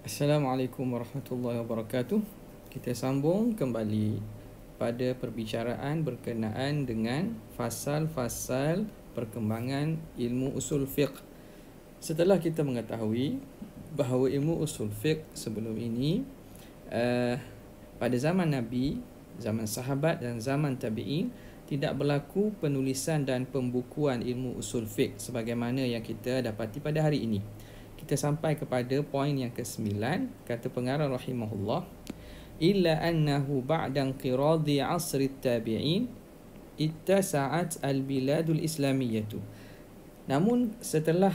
Assalamualaikum warahmatullahi wabarakatuh. Kita sambung kembali pada perbicaraan berkenaan dengan fasal-fasal perkembangan ilmu usul fiqh. Setelah kita mengetahui bahawa ilmu usul fiqh sebelum ini pada zaman Nabi, zaman sahabat dan zaman tabi'in tidak berlaku penulisan dan pembukuan ilmu usul fiqh sebagaimana yang kita dapati pada hari ini. Kita sampai kepada poin yang ke-9, kata pengarang rahimahullah, illa annahu ba'da inqiradi 'asri tabi'in ittasa'at al-biladul islamiyyah. Namun setelah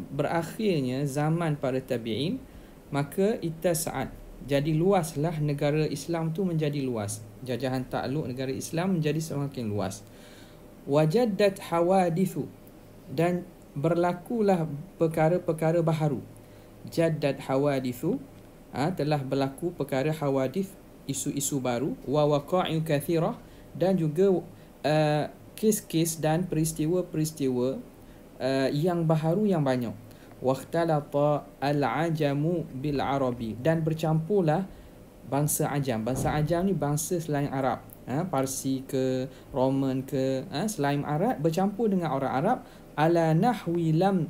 berakhirnya zaman para tabi'in, maka ittasa'at, jadi luaslah negara Islam tu menjadi luas. Jajahan takluk negara Islam menjadi semakin luas. Wajaddat hawadithu, dan berlakulah perkara-perkara baharu. Jaddat hawadithu, telah berlaku perkara hawadith, isu-isu baru. Wa waqa'in kathirah, dan juga kes-kes dan peristiwa-peristiwa yang baharu yang banyak. Waqtalata al-ajamu bil arabi, dan bercampurlah bangsa ajam. Bangsa ajam ni bangsa selain Arab, Parsi ke, Roman ke, selain Arab bercampur dengan orang Arab, ala nahwi lam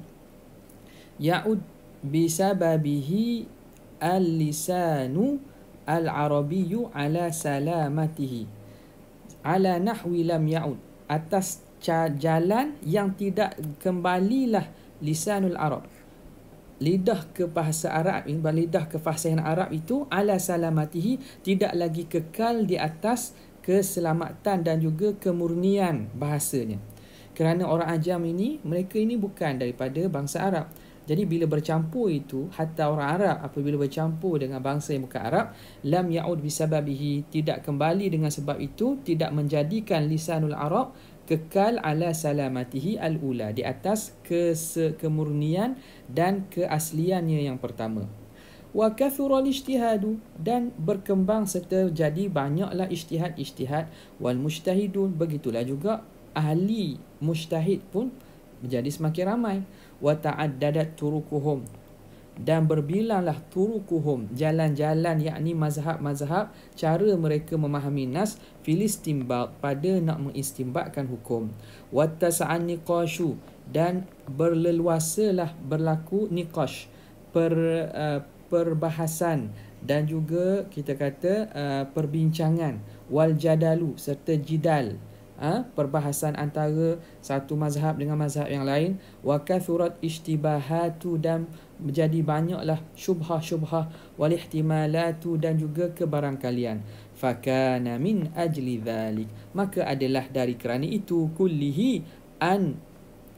ya'ud bisababihi al-lisanu al-arabiyyu ala salamatihi. Ala nahwi lam ya'ud, atas jalan yang tidak kembalilah lisanul Arab, lidah kebahasa Arab, lidah kefasihan Arab itu, ala salamatihi, tidak lagi kekal di atas keselamatan dan juga kemurnian bahasanya. Kerana orang ajam ini, mereka ini bukan daripada bangsa Arab. Jadi bila bercampur itu, hatta orang Arab apabila bercampur dengan bangsa yang bukan Arab, lam ya'ud bisababihi, tidak kembali dengan sebab itu, tidak menjadikan lisanul Arab kekal ala salamatihi al-ula, di atas kemurnian dan keasliannya yang pertama. Wa kathural ijtihadu, dan berkembang serta jadi banyaklah ijtihad wal mujtahidun, begitulah juga ahli mujtahid pun menjadi semakin ramai. Wa ta'addadat turukuhum, dan berbilanglah turukuhum, jalan-jalan, yakni mazhab-mazhab, cara mereka memahami nas, fil istinbat, pada nak mengistinbatkan hukum. Wa tas'an niqashu, dan berleluasalah berlaku niqash, perbahasan, dan juga kita kata perbincangan. Wal jadalu, serta jidal, perbahasan antara satu mazhab dengan mazhab yang lain. Wa kathurat ishtibahatu, dan menjadi banyaklah syubhah-syubhah. Wal ihtimalatu, dan juga kebarangkalian. Fakana min ajli dhalik, maka adalah dari kerana itu, kullihi an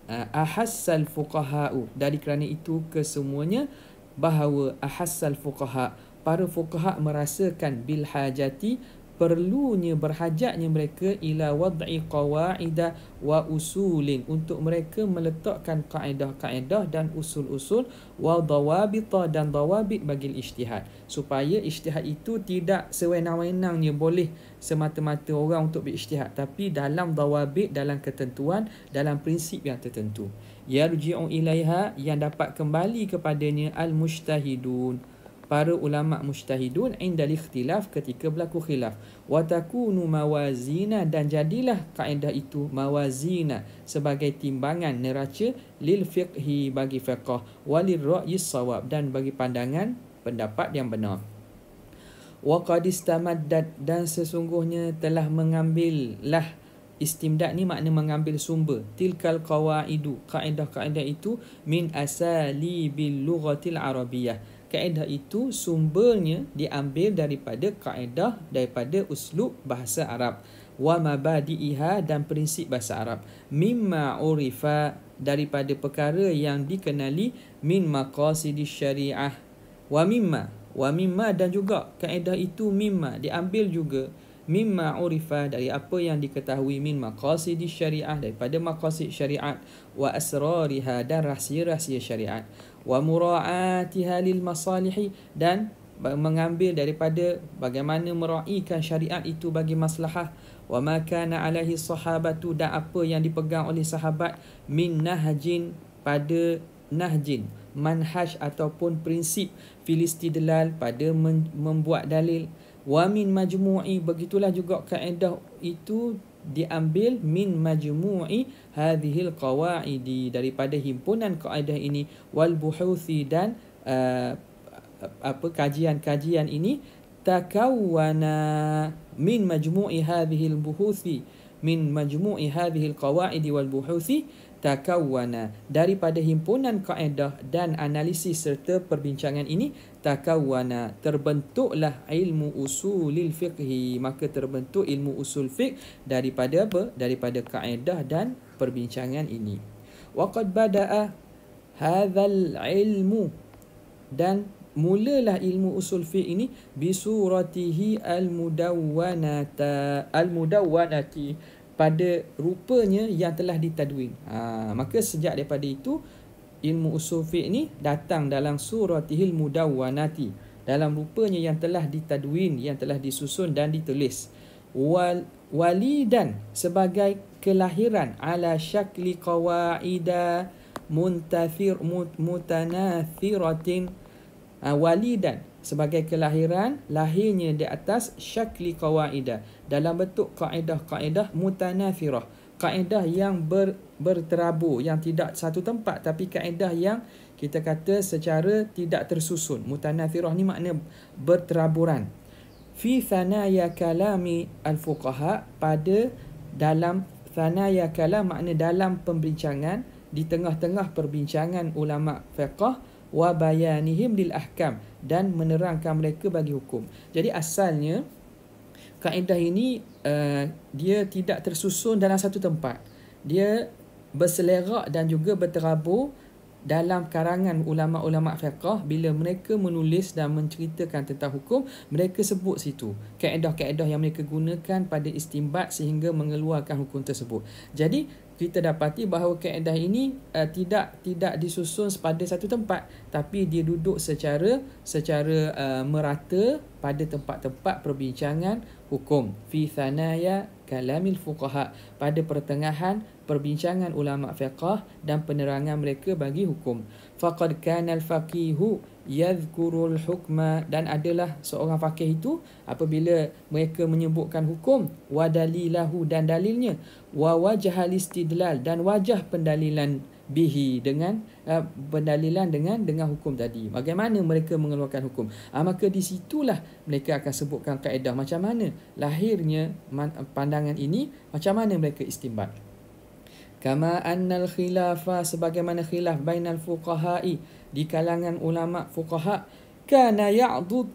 ahassal fuqaha'u, dari kerana itu kesemuanya, bahawa ahassal fuqaha, para fuqaha merasakan bil hajati, perlunya, berhajatnya mereka, ila wad'i qawaida wa usulin, untuk mereka meletakkan kaedah-kaedah dan usul-usul, wa dawabita, dan dawabit bagi ijtihad, supaya ijtihad itu tidak sewenang-wenangnya boleh semata-mata orang untuk berijtihad, tapi dalam dawabit, dalam ketentuan, dalam prinsip yang tertentu. Yarji'u ilaiha, yang dapat kembali kepadanya al-mujtahidun, para ulama mujtahidun, indal ikhtilaf, ketika berlaku khilaf. Wa takunu mawazina, dan jadilah kaedah itu mawazina, sebagai timbangan neraca, lil fiqhi, bagi fiqh, walil ra'yis sawab, dan bagi pandangan pendapat yang benar. Wa qad istamaddat, dan sesungguhnya telah mengambillah, istimdad ni makna mengambil sumber, tilkal qawaidu, kaedah-kaedah itu, min asalibil lughatil arabiyyah, kaedah itu sumbernya diambil daripada kaedah, daripada uslub bahasa Arab. Wa mabadi'iha, dan prinsip bahasa Arab. Mimma urifa, daripada perkara yang dikenali, min maqasidis syariah. Wa mimma, dan juga kaedah itu, mimma, diambil juga, mimma urifa, dari apa yang diketahui, min maqasidis syariah, daripada maqasid syariat. Wa asrariha, dan rahsia-rahsia syariat. Wa mura'atiha lil masalihi, dan mengambil daripada bagaimana meraihkan syariat itu bagi maslahah. Wa ma kana alaihi sahabatu, dan apa yang dipegang oleh sahabat, min nahjin, pada nahjin, manhaj ataupun prinsip fil istidlal pada membuat dalil. Wa min majmu'i, begitulah juga kaedah itu diambil min majmu'i hadhil qawaidi, daripada himpunan kaedah ini, wal buhuthi, dan kajian-kajian ini, takawwana min majmu'i hadhil buhuthi, min majmu'i hadhil qawaidi wal buhuthi, takawwana, daripada himpunan kaedah dan analisis serta perbincangan ini, takawwana, terbentuklah ilmu usulil fiqhi, maka terbentuk ilmu usul fiqh daripada apa? Daripada kaedah dan perbincangan ini. Waqad bada'a hadzal ilmu, dan mulalah ilmu usul fiqh ini bisuratihi al-mudawwanati, pada rupanya yang telah ditadwin. Maka sejak daripada itu ilmu usul fiqh ni datang dalam suratihil mudawwanati, dalam rupanya yang telah ditadwin, yang telah disusun dan ditulis. Walidan, sebagai kelahiran, ala syakli qawaida mutanathiratin. Walidan, sebagai kelahiran, lahirnya di atas syakli qawaida, dalam bentuk kaedah-kaedah mutanathirah, kaedah yang berterabur, yang tidak satu tempat, tapi kaedah yang kita kata secara tidak tersusun. Mutanathirah ni makna berteraburan. Fi thanaya kalami al-fuqaha, pada dalam thanaya kalam makna dalam pembincangan, di tengah-tengah perbincangan ulama fiqh, wa bayanihim lil ahkam, dan menerangkan mereka bagi hukum. Jadi asalnya kaedah ini dia tidak tersusun dalam satu tempat. Dia berselerak dan juga berterabur dalam karangan ulama-ulama fiqh. Bila mereka menulis dan menceritakan tentang hukum, mereka sebut situ kaedah-kaedah yang mereka gunakan pada istinbat sehingga mengeluarkan hukum tersebut. Jadi kita dapati bahawa kaedah ini tidak disusun pada satu tempat, tapi dia duduk secara merata pada tempat-tempat perbincangan hukum. Fi thanaya kalamil fuqaha, pada pertengahan perbincangan ulama fiqh dan penerangan mereka bagi hukum. Faqad kana al-faqihu yadhkurul hukma, dan adalah seorang faqih itu apabila mereka menyebutkan hukum, wa dalilahu, dan dalilnya, wa wajhal istidlal, dan wajah pendalilan bihi, dengan pendalilan dengan hukum tadi. Bagaimana mereka mengeluarkan hukum? Maka di situlah mereka akan sebutkan kaedah macam mana lahirnya pandangan ini, macam mana mereka istinbat. Kama annal khilafa, sebagaimana khilaf bainal fuqaha'i, di kalangan ulama fuqaha, kana yu'dadu,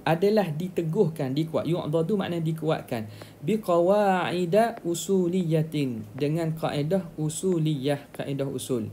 adalah diteguhkan, dikuat. Yu'dadu makna dikuatkan. Biqawaida usuliyatin, dengan kaedah usuliyah, kaedah usul.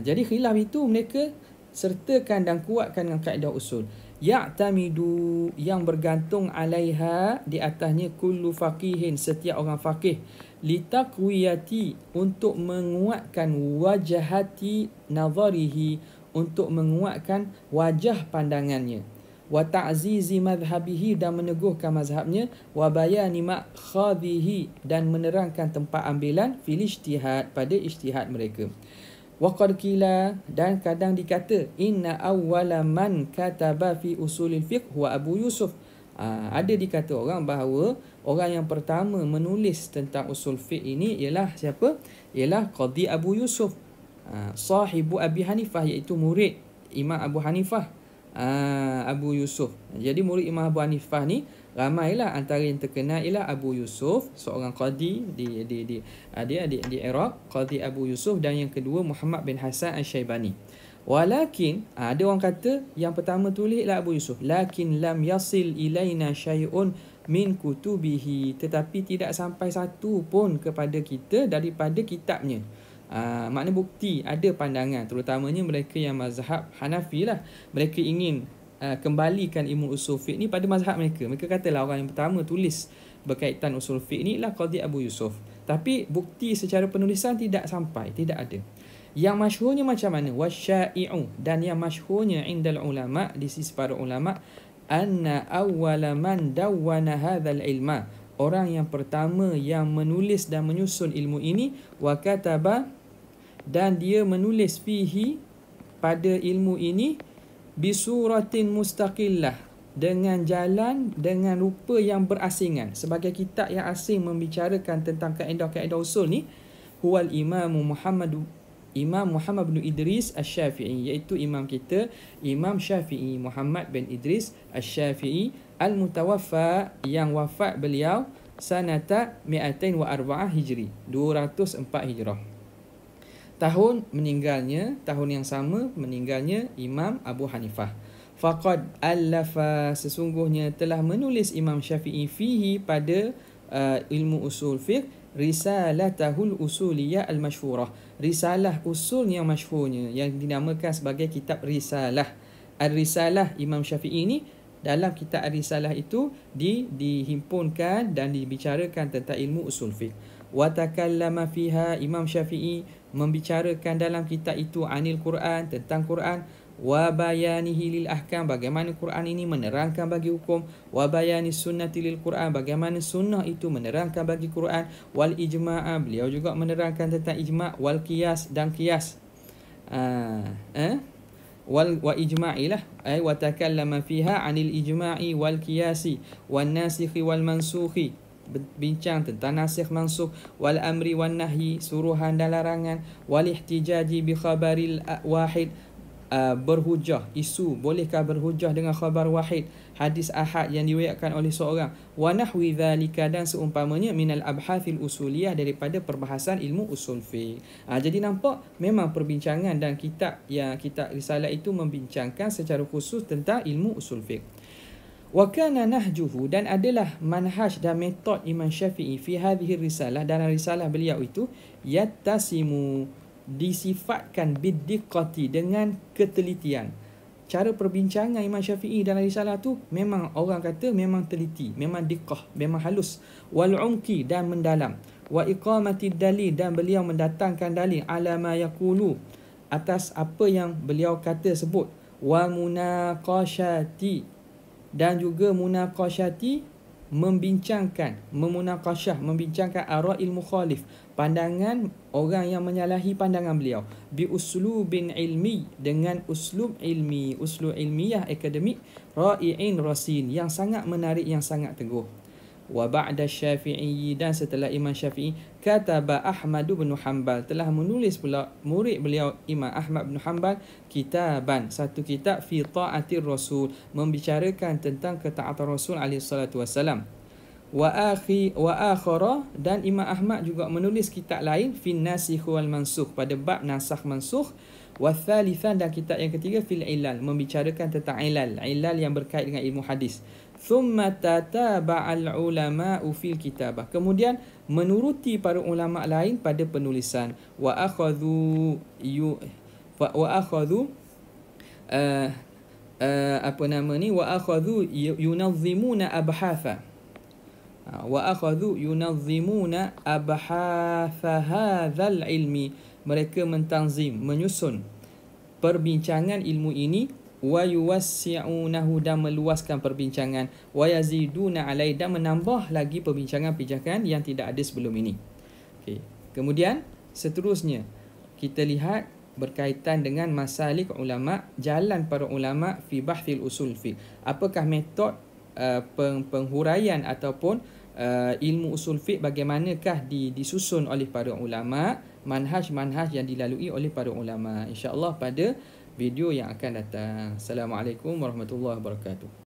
Jadi khilaf itu mereka sertakan dan kuatkan dengan kaedah usul. Ya'tamidu, yang bergantung alaiha, di atasnya, kullu faqihin, setiap orang faqih, litaqwiyati, untuk menguatkan, wajahati nazarihi, untuk menguatkan wajah pandangannya, wa ta'zizi madhhabihi, dan meneguhkan mazhabnya, wa bayani ma'khadhihi, dan menerangkan tempat ambilan, fil ijtihad, pada ijtihad mereka. Waqad qila, dan kadang dikata, inna awwala man kataba fi usulil fiqh huwa Abu Yusuf. Ada dikata orang bahawa orang yang pertama menulis tentang usul fiqh ini ialah siapa? Ialah Qadhi Abu Yusuf, sahibu Abi Hanifah, iaitu murid Imam Abu Hanifah, Abu Yusuf. Jadi murid Imam Abu Hanifah ni ramailah, antara yang terkenal ialah Abu Yusuf, seorang qadi di Iraq, Qadhi Abu Yusuf, dan yang kedua Muhammad bin Hasan Al-Syaibani. Walakin ada orang kata yang pertama tulis ialah Abu Yusuf, lakin lam yasil ilaina syai'un min kutubihi, tetapi tidak sampai satu pun kepada kita daripada kitabnya. Makna bukti ada pandangan, terutamanya mereka yang mazhab Hanafi lah, mereka ingin kembalikan ilmu usul fiqh ni pada mazhab mereka. Mereka katalah orang yang pertama tulis berkaitan usul fiqh ni ialah Qadhi Abu Yusuf, tapi bukti secara penulisan tidak sampai, tidak ada. Yang masyhurnya macam mana? Wasyai'u, dan yang masyhurnya indal ulama, di sisi para ulama, anna awwala man dawwana hadzal ilma, orang yang pertama yang menulis dan menyusun ilmu ini, wa kataba, dan dia menulis fihi, pada ilmu ini, bisuratin mustaqillah, dengan jalan, dengan rupa yang berasingan. Sebagai kitab yang asing membicarakan tentang kaedah-kaedah usul ni, huwal Imam Muhammad bin Idris Asy-Syafi'i, iaitu imam kita Imam Syafi'i Muhammad bin Idris Asy-Syafi'i al-mutawaffa, yang wafat beliau sanata 204 Hijri, 204 Hijrah. Tahun yang sama meninggalnya Imam Abu Hanifah. Faqad allafa, sesungguhnya telah menulis Imam Syafi'i fihi, pada ilmu usul fiqh, risalatahul usuliyah al-masyhurah, risalah usul yang masyhurnya, yang dinamakan sebagai kitab Risalah. Ar-Risalah Imam Syafi'i ni, dalam kitab Ar-Risalah itu dihimpunkan dan dibicarakan tentang ilmu usul fiqh. Wa takallama fiha, Imam Syafi'i membicarakan dalam kitab itu anil Quran, tentang Quran, wa bayanihi lil ahkam, bagaimana Quran ini menerangkan bagi hukum, wa bayani sunnati lil Quran, bagaimana sunnah itu menerangkan bagi Quran, wal ijma'a, beliau juga menerangkan tentang ijma', wal qiyas, dan qiyas, wa ijma'i lah, wa takallama fiha anil ijma'i wal qiyasi wan nasikhi wal mansukhi, bincang tentang nasikh mansukh, wal amri wan nahyi, suruhan dan larangan, wal ihtijaji bi khabaril wahid, berhujah, isu, bolehkah berhujah dengan khabar wahid, hadis ahad yang diriwayatkan oleh seorang, wa nahwi dzalika, dan seumpamanya, minal abhathil usuliyah, daripada perbahasan ilmu usul fiqh. Jadi nampak memang perbincangan dan kitab risalah itu membincangkan secara khusus tentang ilmu usul fiqh. Wa kana nahjuhu, dan adalah manhaj dan metod Imam Syafi'i fi hadhihi risalah, dalam risalah beliau itu, yattasimu, disifatkan biddiqati, dengan ketelitian. Cara perbincangan Imam Syafi'i dalam risalah tu memang orang kata memang teliti, memang diqqah, memang halus, wal umqi, dan mendalam, wa iqamati dalil, dan beliau mendatangkan dalil, ala ma yaqulu, atas apa yang beliau kata sebut, wa munaqashati, dan juga munaqashati, membincangkan ara'il mukhalif, pandangan orang yang menyalahi pandangan beliau, bi uslubin ilmi, dengan uslub ilmi, uslub ilmiah akademik, ra'i'in rasin, yang sangat menarik, yang sangat teguh. Wa ba'da Syafi'i, dan setelah Imam Syafi'i, kataba Ahmad bin Hanbal, telah menulis pula murid beliau Imam Ahmad bin Hanbal kitaban, satu kitab, fi ta'atir rasul, membicarakan tentang ketaatan Rasul alaihi salatu wasalam. Wa akhara, dan Imam Ahmad juga menulis kitab lain, fi nasikh wal mansukh, pada bab nasakh mansukh. Wa thalithan, dan kitab yang ketiga, fil ilal, membicarakan tentang ilal yang berkait dengan ilmu hadis. Thumma tataba'al ulama'u fil kitabah, kemudian menuruti para ulama lain pada penulisan. Wa akhadhu yunazzimuna abhatha, hadzal ilmi, mereka mentanzim, menyusun perbincangan ilmu ini, wa yuwassi'unahu, dan meluaskan perbincangan, wa yaziduna alai, dan menambah lagi perbincangan yang tidak ada sebelum ini. Okay. Kemudian seterusnya kita lihat berkaitan dengan masalik ulama, jalan para ulama fi bahthil usul fiqh. Apakah metod penghuraian ataupun ilmu usul fiqh, bagaimanakah disusun oleh para ulama, manhaj yang dilalui oleh para ulama. InsyaAllah pada video yang akan datang. Assalamualaikum warahmatullahi wabarakatuh.